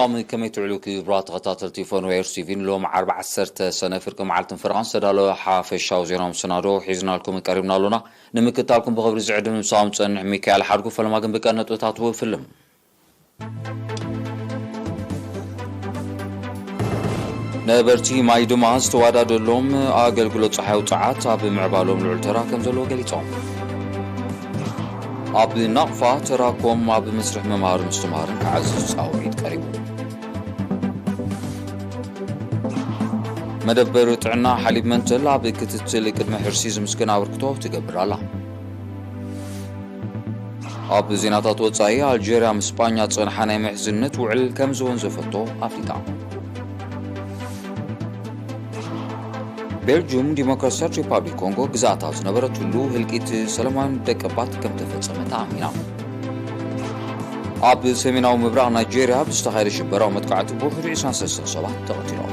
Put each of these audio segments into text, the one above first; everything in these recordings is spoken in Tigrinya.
سلام كما يتعلو كبرات غطات التليفون ويرسيفين لهم 14 سنة فرق معلتن فرنسا دالو حافظ شاو زيرام سنارو حيزنا لكم قريبنا لنا نمكتالكم بخبر زعدن مسام تصنع ميكال حرقو فلما قم بك أن تطاتوا فيلم نبرتي ماي دماز توادد لهم آقل قلو صحي وطعات بمعبالهم العلترا كم زلو قليتهم أب نقفة تراكم أب مسرح ممار مستمارن كعزز صاوعيد قريب مدبر تعنا حليب منتل أب كتتل كدم حرسيز مسكن عوركتوه تقبر الله أب زيناتات وصايا الجيريا مسبانيا تصنحاني محزنت وعل كم زون زفتو أفريقيا بلجيوم ديمقراطية ريبابليك كونغو ግዛታት ነበረትሉ ህልቂት ሰላማዊ ደቀባት ከም ተፈጸመ ተኣሚና ኣብ ሰሜናዊ ምብራቕ ናይጄርያ ብዝተኻየደ ሽበራዊ መጥቃዕቲ ብውሕዱ 23 ሰባት ተቐቲሎም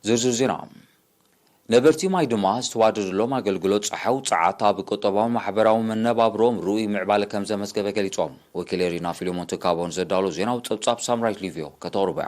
ዝርዝር ዜና ነበርቲ ማይ ድማ ዝተዋደደሎም ኣገልግሎት ፀሓው ፀዓት ኣብ ቁጠባዊ ማሕበራዊ መነባብሮም ርኡይ ምዕባለ ከም ዘመዝገበ ገሊፆም ወኪል ሪና ፊሊሞን ተካቦን ዘዳሎ ዜናው ፀብጻብ ሳምራይት ሊቪዮ ከተቕርበ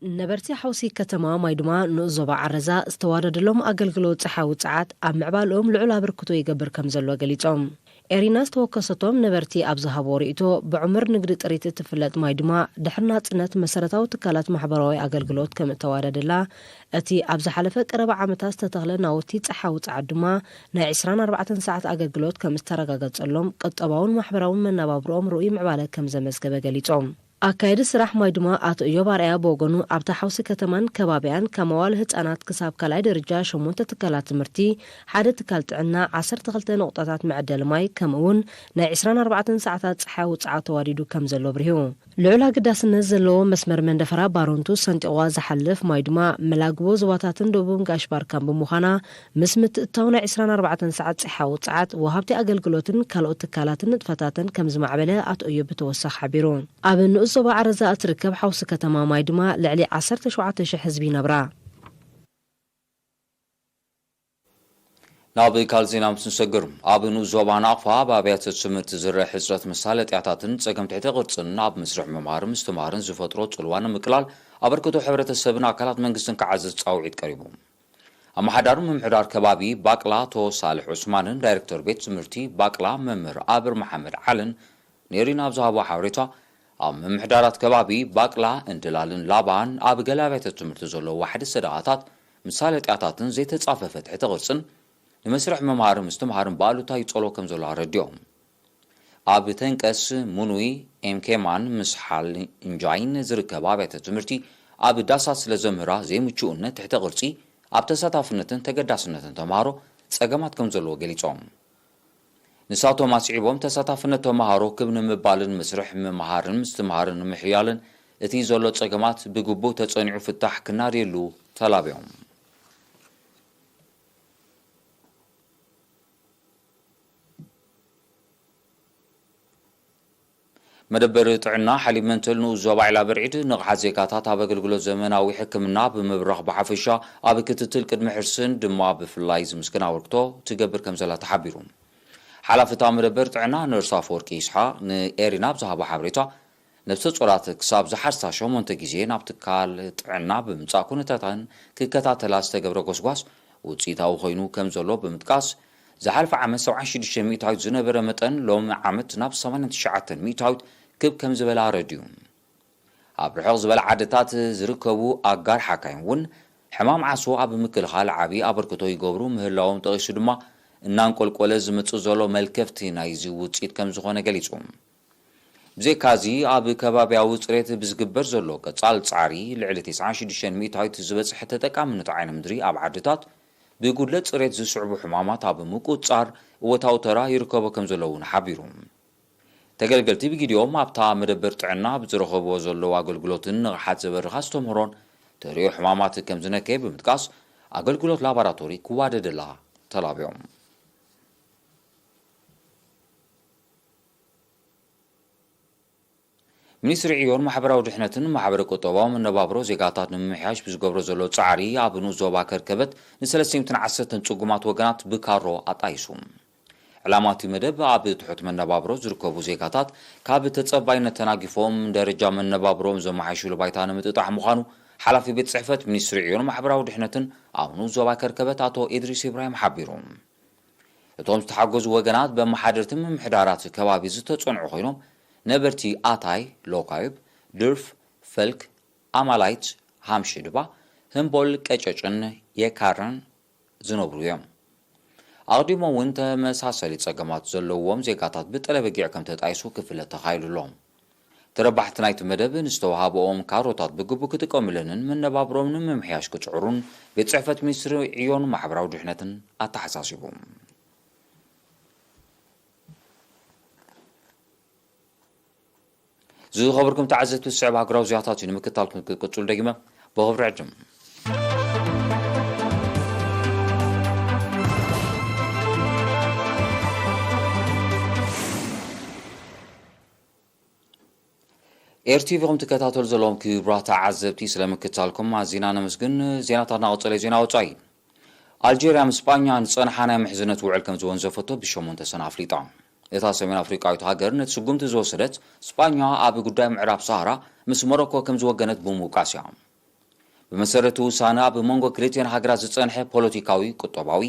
نبرتي حوسي كتما مايدما نوزوبا عرزا استواددلهم أقلقلو صحاو صعات أم معبالهم لعلا بركتو يقبر كمزلو قليتهم إريناس توكستهم نبرتي أبزها بوريتو بعمر نقري تريت تفلت مايدما دحرنا تنات مسارتاو تكالات محبروي أقلقلوت كم تواددلا أتي أبز حلفة قرب عامتاس تتغلى ناوتي صحاو صعدما نا 24 ساعة أقلقلوت كم استرقاقات صلهم قد طباون محبراون من نبابروهم رؤي معبالة كم زمزقب قليتهم أكيد سرح مايدما أتو يوباريا بوغنو أبتا حوسي كتمان كبابيان كموال هتانات كساب كالاي درجة شمونتا تكالات مرتي حادة تكالت عنا 10 نقطات معدل ماي كمون نا 24 ساعتات صحاو صعات واريدو كم زلو بريو لعلا قداس نزلو مسمر من دفرا بارونتو سنتقوا زحلف مايدما ملاقبو زواتاتن دوبون قاشبار كان بمخانا مسمت التونا 24 ساعات صحاو صعات وهابتي أقلقلوتن كالو تكالاتن فتاتن كم زمعبلا أتو يبتوسخ حبيرون أبن زوبا عرزا تركب حوس كتما مايدما لعلي 17,000 حزبي نبرا نابي كالزينا مسنسقر أبنو زوبا ناقفا بابيات تسمرت زر حسرة مسالة اعتاتن تساقم تحت غرصن ناب مسرح ممارن مستمارن زفتروت قلوان مقلال أبركتو حبرة السبن أكالات منقسن كعزز تعوعيد قريبهم أما حدار ممحدار كبابي باقلا تو صالح عثمانن دايركتور بيت سمرتي باقلا ممر آبر محمد علن نيرين أبزهابو حوريتا أم محدارات كبابي باقلا اندلالن لابان أب قلابات التمرت زولو واحد السداعاتات مسالة اعتاتن زي تتصاففت حتى غرسن لمسرح ممهار مستمهارن بالو تا يتصولو كم زولو رديوم أب تنكس منوي ام كيمان مسحال انجاين زر كبابات التمرتي أب داسات لزمهرا زي مجوؤنة تحت غرسي أب تساتافنتن تقداسنتن تمهارو ساقمات كم زولو قليتهم نساتو ما صعيبهم تساتافنة تمهارو كبن مبالن مسرح ممهارن مستمهارن محيالن اتي زولو تساقمات بقبو تتصنعو فتح كناريلو تلابيهم مدبر طعنا حليب منتل نو زوبا على برعيد نقحة زيكاتات هابا قلقلو زمناوي حكمنا بمبرخ بحفشا هابا كتتل كدم حرسن دما بفلايز مسكنا وركتو تقبر كمزلا تحبيرون حلفتا مدبر طعنا نرصاف وركي إسحا نيرينا بزهابا حبريتا نفس صورات كساب زحرستا شو منتقزي نابتكال طعنا بمتاكون تاتان ككتاتلاس تقبر قسواس وتسيتاو خينو كمزلو بمتقاس زحلف عام 27 ميتاوت زنبر متن لوم عامت ناب 89 ميتاوت كب كم زبلا راديوم ابرحوز زبل عادتات زركبو اقار حكاين ون حمام عسو اب مكلخال عبي ابركتو يغبرو مهلاوم تقيسو دما እናን ቆልቆለ ዝምጽ ዘሎ መልከፍቲ ናይዚ ውጽኢት ከም ዝኾነ ገሊጾም ብዘይካዚ ኣብ ከባቢያዊ ጽሬት ብዝግበር ዘሎ ቀጻል ጻዕሪ ልዕሊ 96 ሚታዊት ዝበጽሐ ተጠቃምነት ዓይነ ምድሪ ኣብ ዓድታት ብጉድለት ጽሬት ዝስዕቡ ሕማማት ኣብ ምቁጻር እወታው ተራ ይርከቦ ከም ዘለውን ሓቢሩ ተገልገልቲ ብጊዜኦም ኣብታ መደበር ጥዕና ብዝረኸብዎ ዘለዉ ኣገልግሎትን ንቕሓት ዝበርኻ ዝተምህሮን ተሪዮ ሕማማት ከም ዝነከየ ብምጥቃስ ኣገልግሎት ላቦራቶሪ ክዋደደላ ተላብዮም ሚኒስትሪ ዕዮን ማሕበራዊ ድሕነትን ማሕበረ ቁጠባዊ መነባብሮ ዜጋታት ንምምሕያሽ ብዝገብሮ ዘሎ ጻዕሪ ኣብ ንዞባ ከርከበት ን310 ጽጉማት ወገናት ብካሮ ኣጣይሱ ዕላማቲ መደብ ኣብ ትሑት መነባብሮ ዝርከቡ ዜጋታት ካብ ተጸባይነት ተናጊፎም ደረጃ መነባብሮም ዘመሓይሽሉ ባይታ ንምጥጣሕ ምዃኑ ሓላፊ ቤት ጽሕፈት ሚኒስትሪ ዕዮን ማሕበራዊ ድሕነትን ኣብኑ ዞባ ከርከበት ኣቶ ኢድሪስ ኢብራሂም ሓቢሮም እቶም ዝተሓገዙ ወገናት በመሓደርቲ ምምሕዳራት ከባቢ ዝተጸንዑ ኮይኖም ነበርቲ ኣታይ ሎካይብ ድርፍ ፈልክ ኣማላይት ሃምሽድባ ህምቦል ቀጨጭን የካረን ዝነብሩ እዮም ኣቕዲሞም እውን ተመሳሰሊ ጸገማት ዘለዎም ዜጋታት ብጠለበጊዕ ከም ተጣይሱ ክፍለት ተኻይሉሎም ተረባሕቲ ናይቲ መደብ ንዝተዋሃብኦም ካሮታት ብግቡእ ክጥቀሙለንን መነባብሮም ንምምሕያሽ ክጽዕሩን ቤት ጽሕፈት ሚኒስትሪ ዕዮን ማሕበራዊ ድሕነትን ኣተሓሳሲቡ ዝኸበርኩም ተዓዘብቲ ዝስዕብ ሃገራዊ ዜናታት እዩ ንምክትታልኩም ክትቅጽሉ ደጊመ ብኽብሪ ዕድም ኤርቲቪኩም ትከታተሉ ዘለዎም ክቡራት ተዓዘብቲ ስለምክትታልኩም ኣዝና ነመስግን ዜናታትና ቀጸለ ዜና ወጻኢ ኣልጄርያ ምስ እስጳኛ ንጸንሓ ናይ ምሕዝነት ውዕል ከም ዝወንዘፈቶ ብ8 ሰነ ኣፍሊጣ እታ ሰሜን ኣፍሪቃዊት ሃገር ነቲ ስጉምቲ ዝወሰደት እስጳኛ ኣብ ጉዳይ ምዕራብ ሳሃራ ምስ ሞሮኮ ከም ዝወገነት ብምውቃስ እያ ብመሰረቱ ውሳነ ኣብ መንጎ ክልቲአን ሃገራት ዝጸንሐ ፖለቲካዊ ቁጠባዊ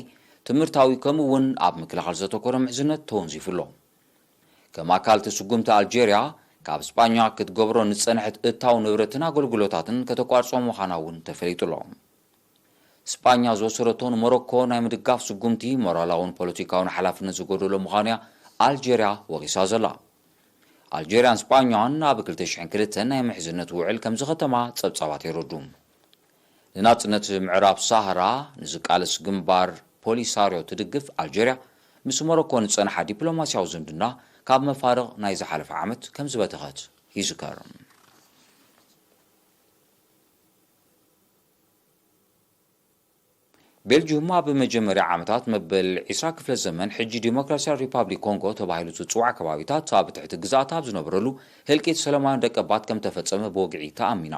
ትምህርታዊ ከምኡውን ኣብ ምክልኻል ዘተኮረ ምሕዝነት ተወንዚፉሎ ከም ኣካል እቲ ስጉምቲ ኣልጄርያ ካብ እስጳኛ ክትገብሮ ንጸንሐት እታው ንብረትን ኣገልግሎታትን ከተቋርጾ ምዃና እውን ተፈሊጡሎ እስጳኛ ዝወሰደቶን ሞሮኮ ናይ ምድጋፍ ስጉምቲ ሞራላውን ፖለቲካውን ሓላፍነት ዝጎደሎ ምዃኑ ኣልጄርያ ወቂሳ ዘላ ኣልጄርያን እስጳኛን ኣብ 2002 ናይ ምሕዝነት ውዕል ከም ዝኸተማ ጸብጻባት የረዱ ንናጽነት ምዕራብ ሳሃራ ንዝቃልስ ግንባር ፖሊሳርዮ ትድግፍ ኣልጄርያ ምስ ሞሮኮ ንጸንሓ ዲፕሎማስያዊ ዝምድና ካብ መፋርቕ ናይ ዝሓለፈ ዓመት ከም ዝበተኸት ይዝከር ቤልጅየም ኣብ መጀመርያ ዓመታት መበል 20 ክፍለ ዘመን ሕጂ ዲሞክራሲያዊ ሪፓብሊክ ኮንጎ ተባሂሉ ዝጽዋዕ ከባቢታት ኣብ ትሕቲ ግዛእታ ኣብ ዝነበረሉ ህልቂት ሰላማውያን ደቀባት ከም ተፈጸመ ብወግዒ ተኣሚና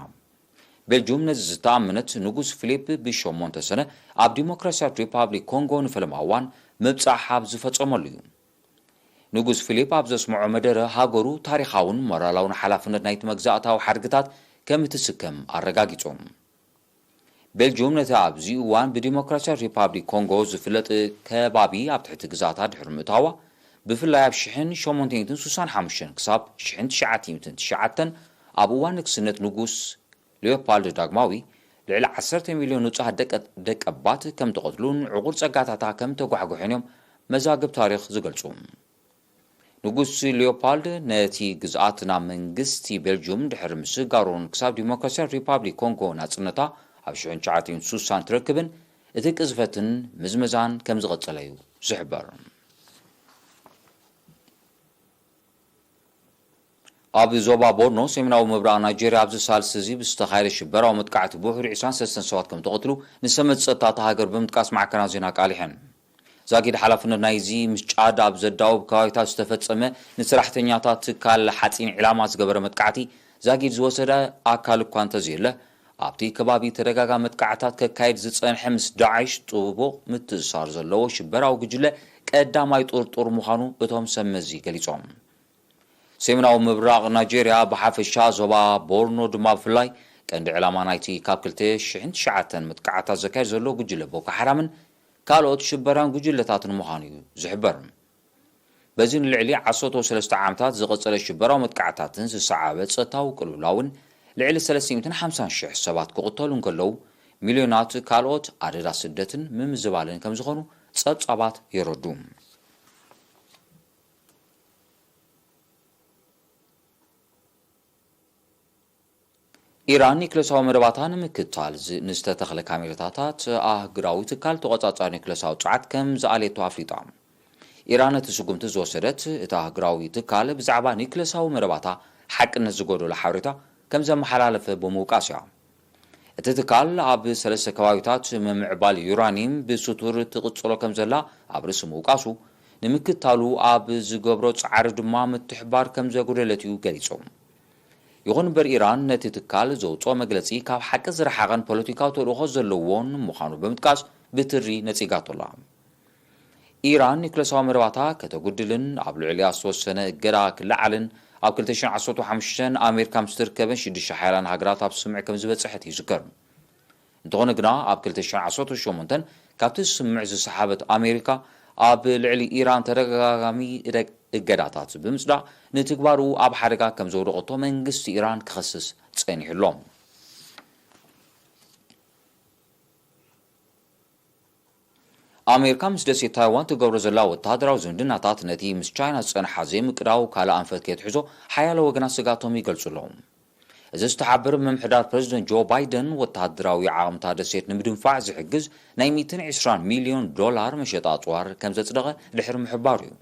ቤልጅየም ነዚ ዝተኣመነት ንጉስ ፊሊፕ ብ8 ሰነ ኣብ ዲሞክራሲያዊ ሪፓብሊክ ኮንጎ ንፈለማ እዋን ምብጻሕ ኣብ ዝፈጸመሉ እዩ ንጉስ ፊሊፕ ኣብ ዘስምዖ መደረ ሃገሩ ታሪኻውን ሞራላውን ሓላፍነት ናይቲ መግዛእታዊ ሓድግታት ከም እትስከም ኣረጋጊጾም ቤልጅየም ነቲ ኣብዚ እዋን ብዲሞክራሲያዊ ሪፓብሊክ ኮንጎ ዝፍለጥ ከባቢ ኣብ ትሕቲ ግዛእታ ድሕሪ ምእታዋ ብፍላይ ኣብ 1865 ክሳብ 1909 ኣብ እዋን ንግስነት ንጉስ ሊዮፓልድ ዳግማዊ ልዕሊ 10 ሚልዮን ንጹሃት ደቀባት ከም ተቐትሉን ዕቑር ጸጋታታ ከም ተጓሕጉሖን እዮም መዛግብ ታሪኽ ዝገልጹ ንጉስ ሊዮፓልድ ነቲ ግዝኣት ናብ መንግስቲ ቤልጅየም ድሕሪ ምስጋሮን ክሳብ ዲሞክራሲያዊ ሪፓብሊክ ኮንጎ ናጽነታ ኣብ 1960 ትረክብን እቲ ቅዝፈትን ምዝመዛን ከም ዝቐጸለ እዩ ዝሕበር ኣብ ዞባ ቦርኖ ሰሜናዊ ምብራቕ ናይጄርያ ኣብ ዝሳልስ እዚ ብዝተኻየደ ሽበራዊ መጥቃዕቲ ብውሕዱ 23 ሰባት ከም ተቐትሉ ንሰመት ጸጥታ ሃገር ብምጥቃስ ማዕከናት ዜና ቃሊሐን ዛጊድ ሓላፍነት ናይዚ ምስጫድ ኣብ ዘዳውብ ከባቢታት ዝተፈጸመ ንስራሕተኛታት ትካል ሓፂን ዕላማ ዝገበረ መጥቃዕቲ ዛጊድ ዝወሰደ ኣካል እኳ እንተዘየለ ኣብቲ ከባቢ ተደጋጋሚ መጥቃዕታት ከካይድ ዝጸንሐ ምስ ዳዕሽ ጽቡቕ ምትእስሳር ዘለዎ ሽበራዊ ጉጅለ ቀዳማይ ጡርጡር ምዃኑ እቶም ሰመዚ ገሊጾም ሰሜናዊ ምብራቕ ናይጄርያ ብሓፈሻ ዞባ ቦርኖ ድማ ብፍላይ ቀንዲ ዕላማ ናይቲ ካብ 2009 መጥቃዕታት ዘካይድ ዘሎ ጉጅለ ቦኮ ሓራምን ካልኦት ሽበራን ጉጅለታትን ምዃኑ እዩ ዝሕበር በዚ ንልዕሊ 13 ዓመታት ዝቐጸለ ሽበራዊ መጥቃዕታትን ዝሰዓበ ጸጥታዊ ቅልውላውን ልዕሊ 350,000 ሰባት ክቕተሉ እንከለዉ ሚልዮናት ካልኦት ኣደዳ ስደትን ምምዝባልን ከም ዝኾኑ ጸብጻባት የረዱ ኢራን ኒክለሳዊ መደባታ ንምክትታል ንዝተተኽለ ካሜራታት ኣህጉራዊ ትካል ተቖጻጻሪ ኒክለሳዊ ጸዓት ከም ዝኣልየቶ ኣፍሊጣ ኢራን እቲ ስጉምቲ ዝወሰደት እቲ ኣህጉራዊ ትካል ብዛዕባ ኒክለሳዊ መደባታ ሓቅነት ዝጎደሎ ሓበሬታ ከም ዘመሓላለፈ ብምውቃስ እያ እቲ ትካል ኣብ 3 ከባቢታት ምምዕባል ዩራኒየም ብስቱር ትቕጽሎ ከም ዘላ ኣብ ርእሲ ምውቃሱ ንምክትታሉ ኣብ ዝገብሮ ጻዕሪ ድማ ምትሕባር ከም ዘጉደለት እዩ ገሊጾም ይኹን እምበር ኢራን ነቲ ትካል ዘውፅኦ መግለጺ ካብ ሓቂ ዝረሓቐን ፖለቲካዊ ተልእኾ ዘለዎን ምዃኑ ብምጥቃስ ብትሪ ነጺጋቶላ ኢራን ኒኩለሳዊ መርባታ ከተጉድልን ኣብ ልዕሊያ ዝተወሰነ እገዳ ክለዓልን ኣብ 2015 ኣሜሪካ ምስ ትርከበን 6 ሓያላን ሃገራት ኣብ ስምዕ ከም ዝበፅሐት ይዝከር እንተኾነ ግና ኣብ 2018 ካብቲ ስምዕ ዝሰሓበት ኣሜሪካ ኣብ ልዕሊ ኢራን ተደጋጋሚ እገዳታት ብምጽዳቕ ንትግባሩ ኣብ ሓደጋ ከም ዘውደቐቶ መንግስቲ ኢራን ክኸስስ ጸኒሕሎም ኣሜሪካ ምስ ደሴት ታይዋን ትገብሮ ዘላ ወተሃደራዊ ዝምድናታት ነቲ ምስ ቻይና ዝጸንሓ ዘይምቅዳው ካልእ ኣንፈት ከትሕዞ ሓያሎ ወገናት ስጋቶም ይገልጹ ኣለዎም እዚ ዝተሓበረ ምምሕዳር ፕረዚደንት ጆ ባይደን ወተሃደራዊ ዓቕምታ ደሴት ንምድንፋዕ ዝሕግዝ ናይ $120 ሚልዮን መሸጣ ኣጽዋር ከም ዘጽደቐ ድሕሪ ምሕባሩ እዩ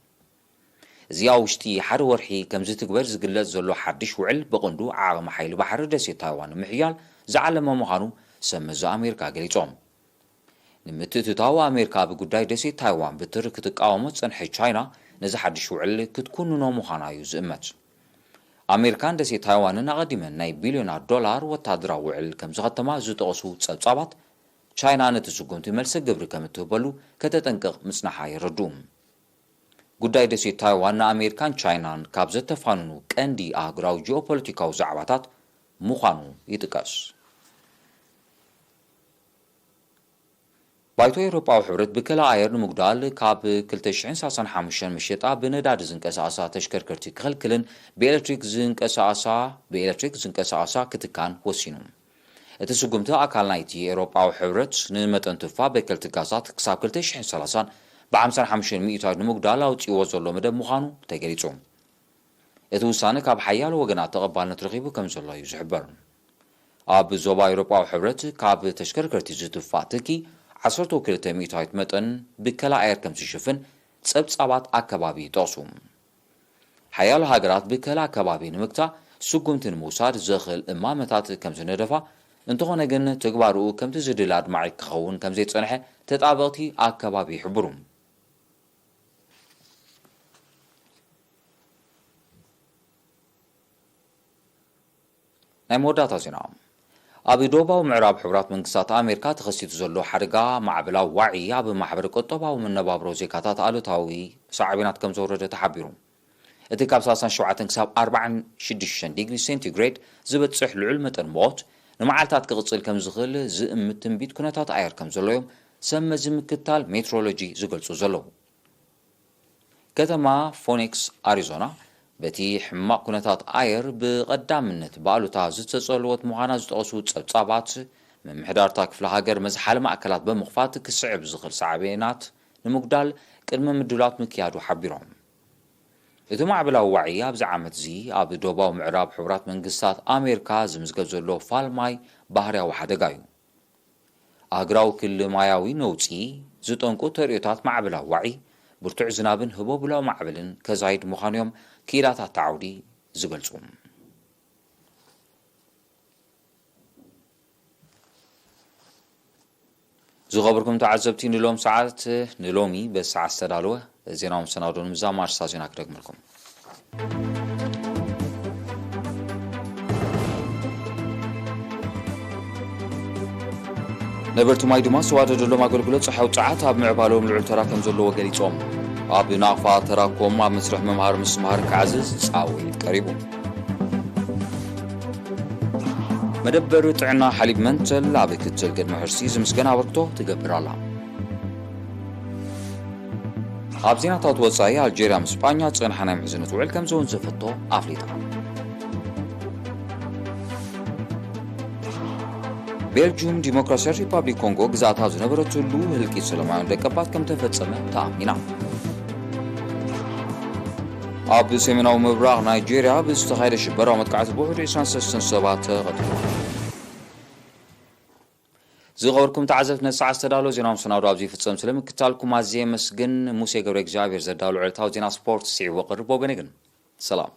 እዚ ኣብ ውሽጢ ሓደ ወርሒ ከም ዝትግበር ዝግለጽ ዘሎ ሓድሽ ውዕል ብቐንዱ ዓቕሚ ሓይሊ ባሕሪ ደሴት ታይዋን ንምሕያል ዝዓለመ ምዃኑ ሰመዚ ኣሜሪካ ገሊጾም ንምትእትታው ኣሜሪካ ብጉዳይ ደሴት ታይዋን ብትር ክትቃወሞ ጸንሐ ቻይና ነዚ ሓድሽ ውዕል ክትኩንኖ ምዃና እዩ ዝእመት ኣሜሪካን ደሴት ታይዋንን ኣቐዲመን ናይ $ቢልዮናት ወተሃደራዊ ውዕል ከም ዝኸተማ ዝጠቐሱ ጸብጻባት ቻይና ነቲ ስጉምቲ መልሲ ግብሪ ከም እትህበሉ ከተጠንቅቕ ምጽናሓ የረድኡ ጉዳይ ደሴት ታይዋን ንኣሜሪካን ቻይናን ካብ ዘተፋንኑ ቀንዲ ኣህጉራዊ ጂኦፖለቲካዊ ዛዕባታት ምዃኑ ይጥቀስ ባይቶ ኤውሮጳዊ ሕብረት ብከላ ኣየር ንምጉዳል ካብ 2035 መሸጣ ብነዳዲ ዝንቀሳቐሳ ተሽከርከርቲ ክኸልክልን ብኤሌክትሪክ ዝንቀሳቐሳ ክትካን ወሲኑ እቲ ስጉምቲ ኣካል ናይቲ ኤውሮጳዊ ሕብረት ንመጠን ትፋ በከልቲ ጋዛት ክሳብ 2030 ብ55 ሚእታዊት ንምጉዳል ኣውፂዎ ዘሎ መደብ ምዃኑ ተገሊጹ እቲ ውሳነ ካብ ሓያሎ ወገናት ተቐባልነት ረኺቡ ከም ዘሎ እዩ ዝሕበር ኣብ ዞባ ኤውሮጳዊ ሕብረት ካብ ተሽከርከርቲ ዝትፋ ትኪ 12 ሚእታዊት መጠን ብከላ ኣየር ከም ዝሽፍን ጸብጻባት ኣከባቢ ይጠቕሱ ሓያሎ ሃገራት ብከላ ኣከባቢ ንምግታእ ስጉምቲ ንምውሳድ ዘኽእል እማመታት ከም ዝነደፋ እንተኾነ ግን ተግባርኡ ከምቲ ዝድለ ኣድማዒ ክኸውን ከም ዘይጸንሐ ተጣበቕቲ ኣከባቢ ይሕብሩ ናይ መወዳእታ ዜና ኣብ ደቡባዊ ምዕራብ ሕቡራት መንግስታት ኣሜሪካ ተኸሲቱ ዘሎ ሓደጋ ማዕበላዊ ዋዒ ኣብ ማሕበር ቆጠባዊ መነባብሮ ዜጋታት ኣሉታዊ ሳዕቤናት ከም ዘውረደ ተሓቢሩ እቲ ካብ 37 ክሳብ 46 ዲግሪ ሴንቲግሬድ ዝበጽሕ ልዑል መጠን ሞት ንመዓልታት ክቕጽል ከም ዝኽእል ዝእምት ትንቢት ኩነታት ኣየር ከም ዘሎ እዮም ሰመዚ ምክትታል ሜትሮሎጂ ዝገልጹ ዘለዉ ከተማ ፎኒክስ ኣሪዞና በቲ ሕማቕ ኩነታት ኣየር ብቐዳምነት በኣሉታ ዝተጸልወት ምዃና ዝጠቐሱ ጸብጻባት ምምሕዳርታ ክፍለ ሃገር መዝሓሊ ማእከላት ብምኽፋት ክስዕብ ዝኽእል ሳዕቤናት ንምጉዳል ቅድመ ምድላት ምክያዱ ሓቢሮም እቲ ማዕበላዊ ዋዒ ኣብዚ ዓመት እዚ ኣብ ደቡባዊ ምዕራብ ሕቡራት መንግስታት ኣሜሪካ ዝምዝገብ ዘሎ ፋልማይ ባህርያዊ ሓደጋ እዩ ኣህጉራዊ ክልል ማያዊ ነውፂ ዝጠንቁ ተርእዮታት ማዕበላዊ ዋዒ ብርቱዕ ዝናብን ህቦብላዊ ማዕበልን ከዛይድ ምዃኖም ክኢላታት ተዓውዲ ዝገልጹ ዝኸበርኩም ተዓዘብቲ ንሎም ሰዓት ንሎሚ በሰዓት ዝተዳለወ ዜናዊ መሰናዶ ንምዛም ማርሳ ዜና ክደግመልኩም ነበርቲ ማይ ድማ ዝተዋደደሎም ኣገልግሎት ፀሓይ ውፅዓት ኣብ ምዕባሎም ልዑል ተራ ከም ዘለዎ ገሊፆም ኣብ ናቕፋ ተራኮም ኣብ መስርሕ መምሃር ምስምሃር ክዓዝዝ ፃውዒት ቀሪቡ መደበር ጥዕና ሓሊብ መንተል ኣብ ክትትል ቅድሚ ሕርሲ ዝምስገና ኣበርክቶ ትገብር ኣላ ኣብ ዜናታት ወፃኢ ኣልጄርያ ምስ ስፓኛ ዝጸንሐ ናይ ምሕዝነት ውዕል ከም ዘወንዘፈቶ ኣፍሊጣ ቤልጅየም ዲሞክራሲያዊ ሪፐብሊክ ኮንጎ ግዛእታ ዝነበረትሉ ህልቂት ሰላማዊ ደቀባት ከም ተፈጸመ ተኣሚና ኣብ ሰሜናዊ ምብራቕ ናይጄርያ ብዝተኻየደ ሽበራዊ መጥቃዕቲ ብውሕዱ 23 ሰባት ተቐቲሎም ዝኸበርኩም ተዓዘብቲ ነቲ ሰዓት ዝተዳለወ ዜናዊ መሰናዶ ኣብዚ ይፍጸም ስለምክትታልኩም ኣዝየ መስግን ሙሴ ገብረ እግዚኣብሔር ዘዳሉ ዕለታዊ ዜና ስፖርት ስዒቡ ቅርብ ወገነ ግን ሰላም